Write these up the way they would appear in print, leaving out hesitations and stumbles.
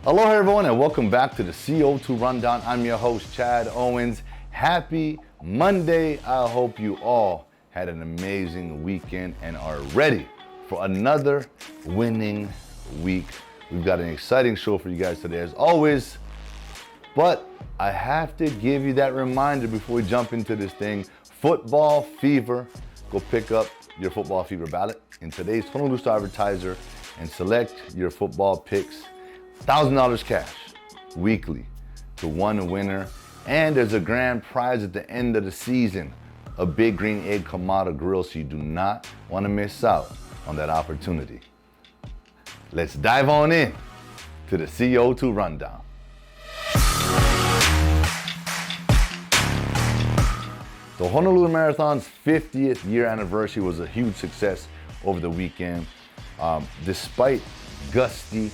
Aloha everyone and welcome back to the CO2 Rundown. I'm your host, Chad Owens. Happy Monday. I hope you all had an amazing weekend and are ready for another winning week. We've got an exciting show for you guys today as always, but I have to give you that reminder before we jump into this thing. Football Fever. Go pick up your Football Fever ballot in today's Honolulu Star-Advertiser and select your football picks. $1,000 cash weekly to one winner, and there's a grand prize at the end of the season, a big green egg Kamado grill, so you do not want to miss out on that opportunity. Let's dive on in to the CO2 Rundown. The Honolulu Marathon's 50th year anniversary was a huge success over the weekend. Despite gusty,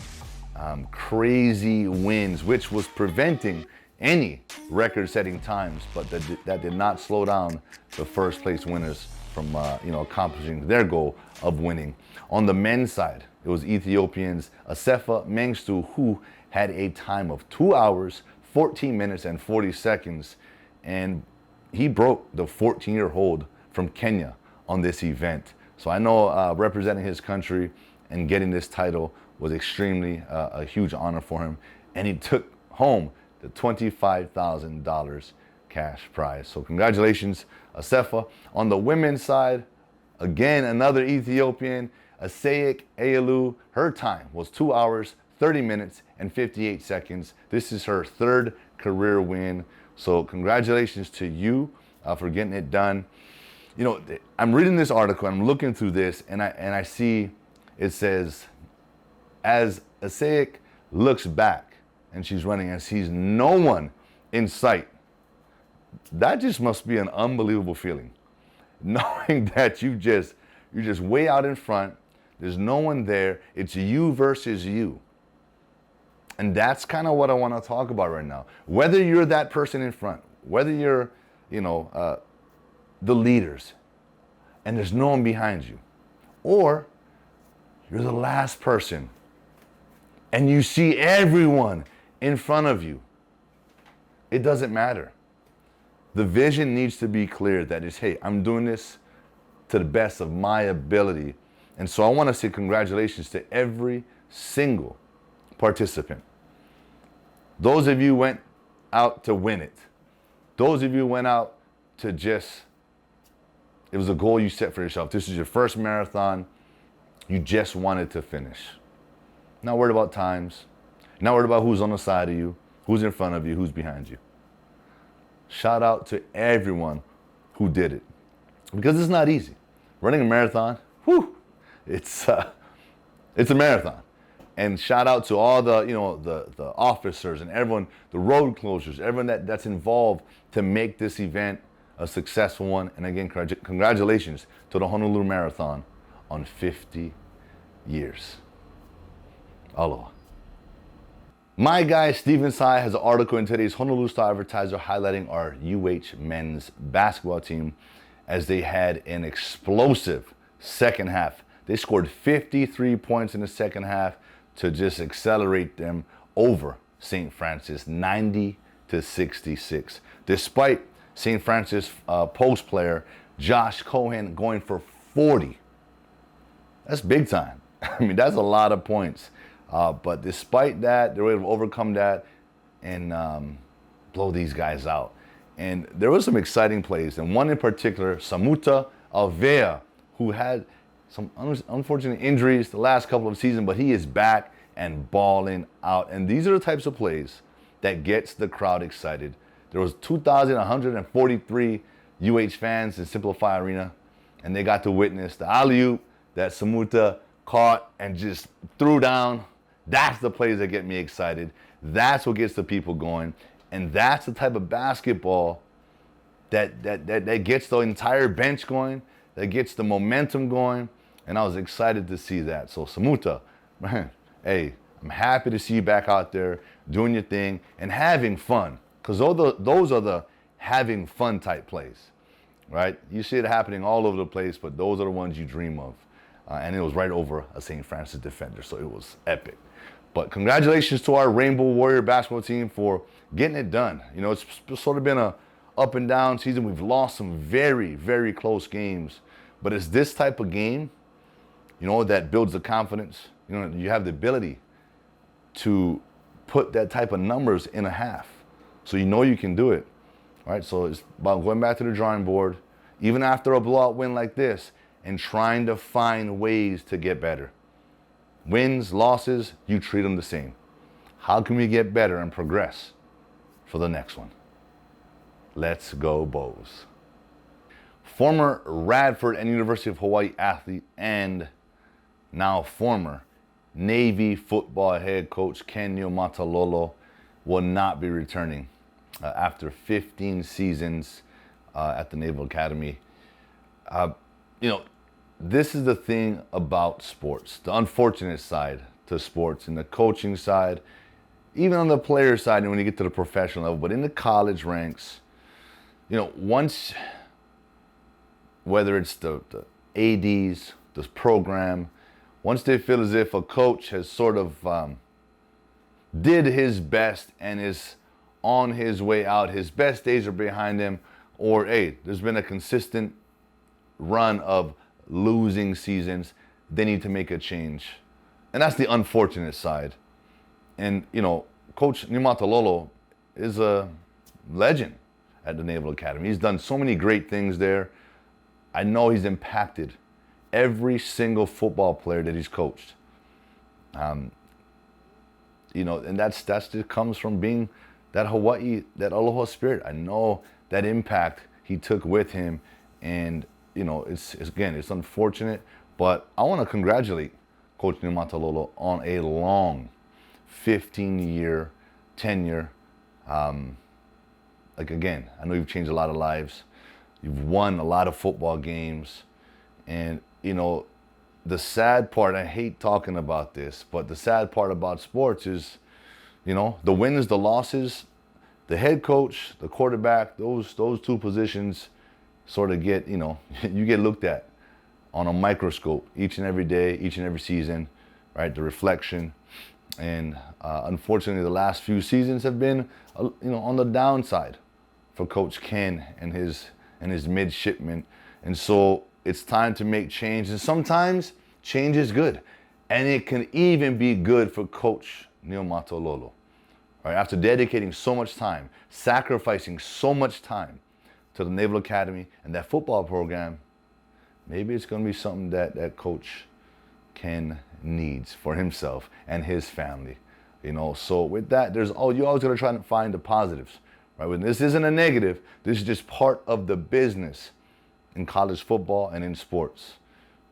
crazy winds, which was preventing any record-setting times, but that did not slow down the first place winners from accomplishing their goal of winning. On the men's side, it was Ethiopians Asefa Mengstu, who had a time of 2 hours, 14 minutes, and 40 seconds, and he broke the 14-year-old from Kenya on this event. So I know representing his country and getting this title was extremely a huge honor for him, and he took home the $25,000 cash prize. So congratulations, Asefa. On the women's side, again, another Ethiopian, Asayik Ayalu. Her time was 2 hours, 30 minutes, and 58 seconds. This is her third career win. So congratulations to you for getting it done. You know, I'm reading this article, I'm looking through this, and I see it says, as Asayik looks back and she's running and sees no one in sight, that just must be an unbelievable feeling. Knowing that you're just way out in front, there's no one there, it's you versus you. And that's kind of what I want to talk about right now. Whether you're that person in front, whether you're, the leaders, and there's no one behind you, or you're the last person and you see everyone in front of you, it doesn't matter. The vision needs to be clear that is, hey, I'm doing this to the best of my ability. And so I want to say congratulations to every single participant. Those of you went out to win it. Those of you went out to it was a goal you set for yourself. This is your first marathon. You just wanted to finish. Not worried about times. Not worried about who's on the side of you, who's in front of you, who's behind you. Shout out to everyone who did it. Because it's not easy. Running a marathon, it's a marathon. And shout out to all the officers and everyone, the road closures, everyone that's involved to make this event a successful one. And again, congratulations to the Honolulu Marathon on 50 years. Aloha. My guy, Stephen Tsai, has an article in today's Honolulu Star-Advertiser highlighting our UH men's basketball team as they had an explosive second half. They scored 53 points in the second half to just accelerate them over St. Francis, 90-66. Despite St. Francis post player Josh Cohen going for 40. That's big time. I mean, that's a lot of points. But despite that, they were able to overcome that and blow these guys out. And there was some exciting plays, and one in particular, Samuta Alvea, who had some unfortunate injuries the last couple of seasons, but he is back and balling out. And these are the types of plays that gets the crowd excited. There was 2,143 UH fans in Simplify Arena, and they got to witness the alley-oop that Samuta caught and just threw down. That's the plays that get me excited. That's what gets the people going. And that's the type of basketball that gets the entire bench going, that gets the momentum going. And I was excited to see that. So Samuta, man, hey, I'm happy to see you back out there doing your thing and having fun. Because those are the having fun type plays, right? You see it happening all over the place, but those are the ones you dream of. And it was right over a St. Francis defender, so it was epic. But congratulations to our Rainbow Warrior basketball team for getting it done. You know, it's sort of been a up and down season. We've lost some very, very close games. But it's this type of game, you know, that builds the confidence. You know, you have the ability to put that type of numbers in a half. So you know you can do it. All right, so it's about going back to the drawing board, even after a blowout win like this, and trying to find ways to get better. Wins, losses, you treat them the same. How can we get better and progress for the next one? Let's go Bows. Former Radford and University of Hawaii athlete and now former Navy football head coach Ken NIUMATALOLO will not be returning after 15 seasons at the Naval Academy. You know, this is the thing about sports, the unfortunate side to sports and the coaching side, even on the player side and when you get to the professional level, but in the college ranks, you know, once, whether it's the ADs, this program, once they feel as if a coach has sort of did his best and is on his way out, his best days are behind him, or hey, there's been a consistent run of losing seasons, they need to make a change. And that's the unfortunate side. And, you know, Coach NIUMATALOLO is a legend at the Naval Academy. He's done so many great things there. I know he's impacted every single football player that he's coached. You know, and that's just comes from being that Hawaii, that aloha spirit. I know that impact he took with him, and you know, it's again, it's unfortunate, but I want to congratulate Coach NIUMATALOLO on a long 15-year tenure. Like again, I know you've changed a lot of lives. You've won a lot of football games, and you know, the sad part, I hate talking about this, but the sad part about sports is, you know, the wins, the losses, the head coach, the quarterback, those two positions sort of get, you know, you get looked at on a microscope each and every day, each and every season, right? The reflection. And unfortunately, the last few seasons have been, you know, on the downside for Coach Ken and his midshipmen. And so it's time to make change. And sometimes change is good. And it can even be good for Coach NIUMATALOLO. Right? After dedicating so much time, sacrificing so much time to the Naval Academy and that football program, maybe it's going to be something that Coach Ken needs for himself and his family. You know, so with that, you always got to try to find the positives. Right? When this isn't a negative, this is just part of the business in college football and in sports.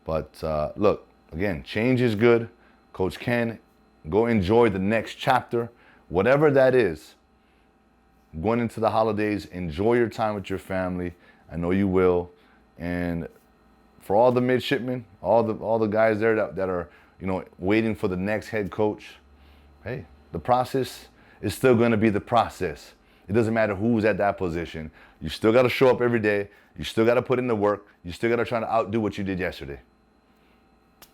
But look, again, change is good. Coach Ken, go enjoy the next chapter, whatever that is. Going into the holidays, enjoy your time with your family. I know you will. And for all the midshipmen, all the guys there that are, you know, waiting for the next head coach, hey, the process is still going to be the process. It doesn't matter who's at that position. You still got to show up every day. You still got to put in the work. You still got to try to outdo what you did yesterday.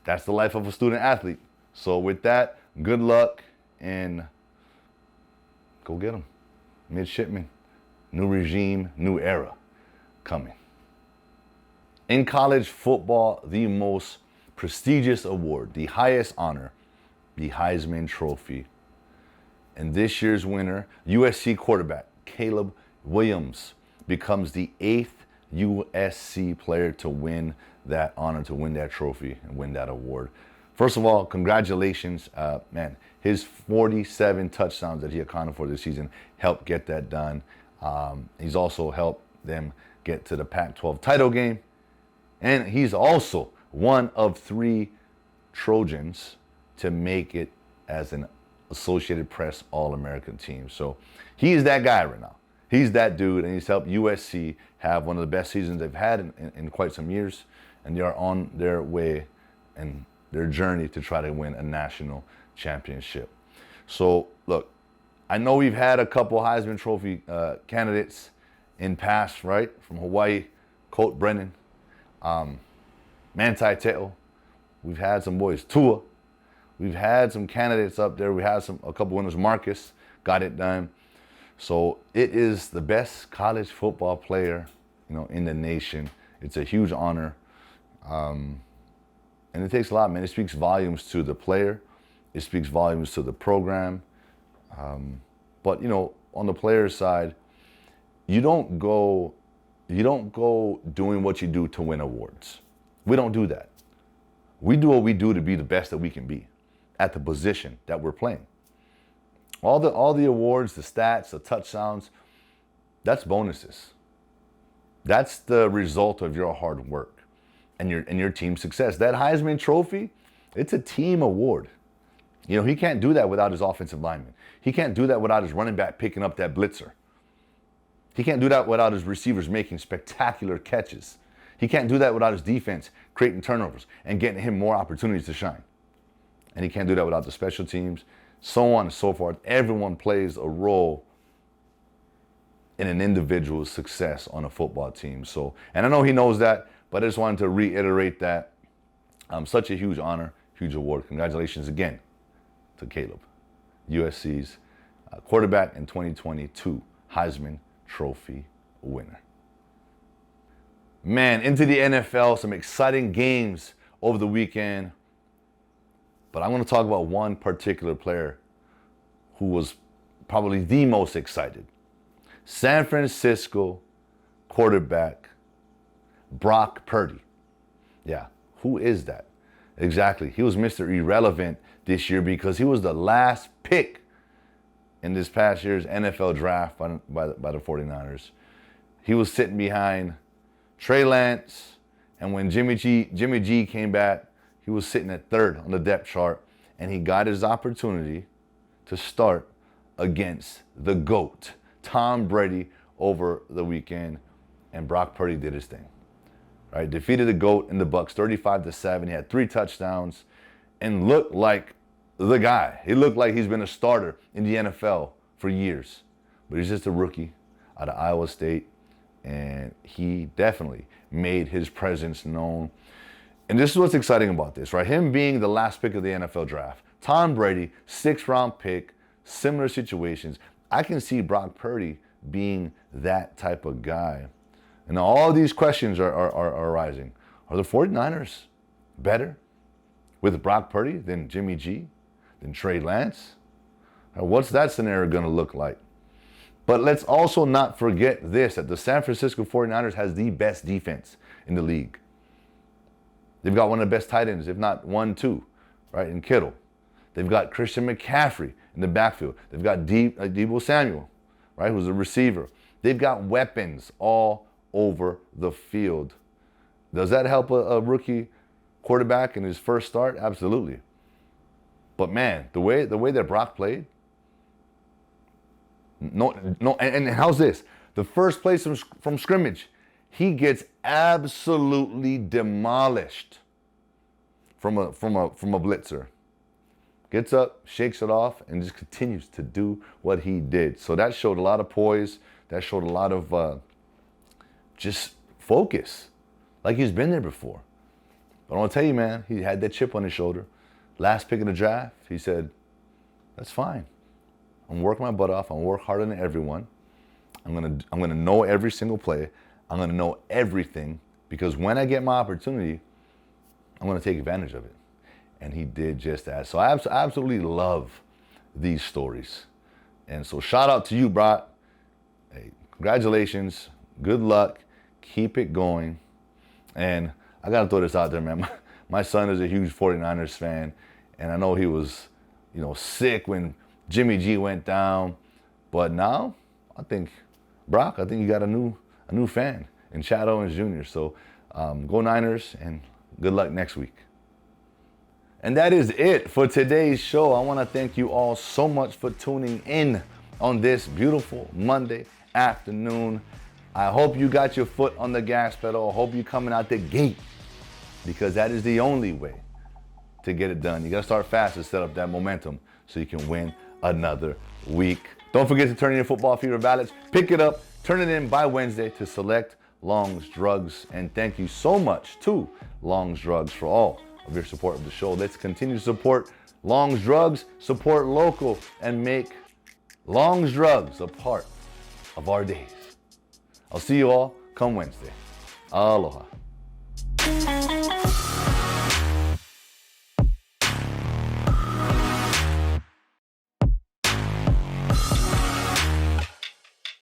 That's the life of a student athlete. So with that, good luck and go get them. Midshipmen, new regime, new era coming. In college football, the most prestigious award, the highest honor, the Heisman Trophy. And this year's winner, USC quarterback Caleb Williams, becomes the 8th USC player to win that honor, to win that trophy and win that award. First of all, congratulations, man. His 47 touchdowns that he accounted for this season helped get that done. He's also helped them get to the Pac-12 title game. And he's also one of 3 Trojans to make it as an Associated Press All-American team. So he's that guy right now. He's that dude, and he's helped USC have one of the best seasons they've had in quite some years. And they are on their way and their journey to try to win a national championship. So, look, I know we've had a couple Heisman Trophy candidates in past, right? From Hawaii, Colt Brennan, Manti Te'o. We've had some boys, Tua. We've had some candidates up there. We had a couple winners. Marcus got it done. So it is the best college football player, in the nation. It's a huge honor. And it takes a lot, man. It speaks volumes to the player. It speaks volumes to the program. But, on the player's side, you don't go doing what you do to win awards. We don't do that. We do what we do to be the best that we can be at the position that we're playing. All the awards, the stats, the touchdowns, that's bonuses. That's the result of your hard work and your team's success. That Heisman Trophy, it's a team award. He can't do that without his offensive lineman. He can't do that without his running back picking up that blitzer. He can't do that without his receivers making spectacular catches. He can't do that without his defense creating turnovers and getting him more opportunities to shine. And he can't do that without the special teams, so on and so forth. Everyone plays a role in an individual's success on a football team. So, and I know he knows that, but I just wanted to reiterate that. Such a huge honor, huge award. Congratulations again to Caleb, USC's quarterback in 2022 Heisman Trophy winner. Man, into the NFL, some exciting games over the weekend. But I want to talk about one particular player who was probably the most excited. San Francisco quarterback Brock Purdy. Yeah, who is that? Exactly. He was Mr. Irrelevant this year because he was the last pick in this past year's NFL draft by the 49ers. He was sitting behind Trey Lance, and when Jimmy G came back, he was sitting at third on the depth chart, and he got his opportunity to start against the GOAT, Tom Brady, over the weekend, and Brock Purdy did his thing. Right? Defeated the GOAT in the Bucs 35-7. He had 3 touchdowns and looked like the guy. He looked like he's been a starter in the NFL for years. But he's just a rookie out of Iowa State, and he definitely made his presence known. And this is what's exciting about this, right? Him being the last pick of the NFL draft. Tom Brady, 6th-round pick, similar situations. I can see Brock Purdy being that type of guy. And all these questions are arising. Are the 49ers better with Brock Purdy than Jimmy G, than Trey Lance? What's that scenario going to look like? But let's also not forget this, that the San Francisco 49ers has the best defense in the league. They've got one of the best tight ends, if not 1, 2, right, in Kittle. They've got Christian McCaffrey in the backfield. They've got Deebo Samuel, right, who's a receiver. They've got weapons all over the field. Does that help a rookie quarterback in his first start? Absolutely. But man, the way that Brock played, and how's this? The first play from scrimmage, he gets absolutely demolished from a blitzer. Gets up, shakes it off, and just continues to do what he did. So that showed a lot of poise. That showed a lot of just focus, like he's been there before. But I want to tell you, man, he had that chip on his shoulder. Last pick of the draft, he said, that's fine. I'm working my butt off. I'm gonna work harder than everyone. I'm gonna know every single play. I'm gonna know everything, because when I get my opportunity, I'm gonna take advantage of it. And he did just that. So I absolutely love these stories. And so shout out to you, Brock. Hey, congratulations. Good luck. Keep it going. And I got to throw this out there, man. My son is a huge 49ers fan. And I know he was, sick when Jimmy G went down. But now, Brock, I think you got a new fan in Chad Owens Jr. So go Niners, and good luck next week. And that is it for today's show. I want to thank you all so much for tuning in on this beautiful Monday afternoon. I hope you got your foot on the gas pedal. I hope you're coming out the gate, because that is the only way to get it done. You got to start fast to set up that momentum so you can win another week. Don't forget to turn in your football fever ballots. Pick it up, turn it in by Wednesday to select Long's Drugs. And thank you so much to Long's Drugs for all of your support of the show. Let's continue to support Long's Drugs, support local and make Long's Drugs a part of our days. I'll see you all come Wednesday. Aloha.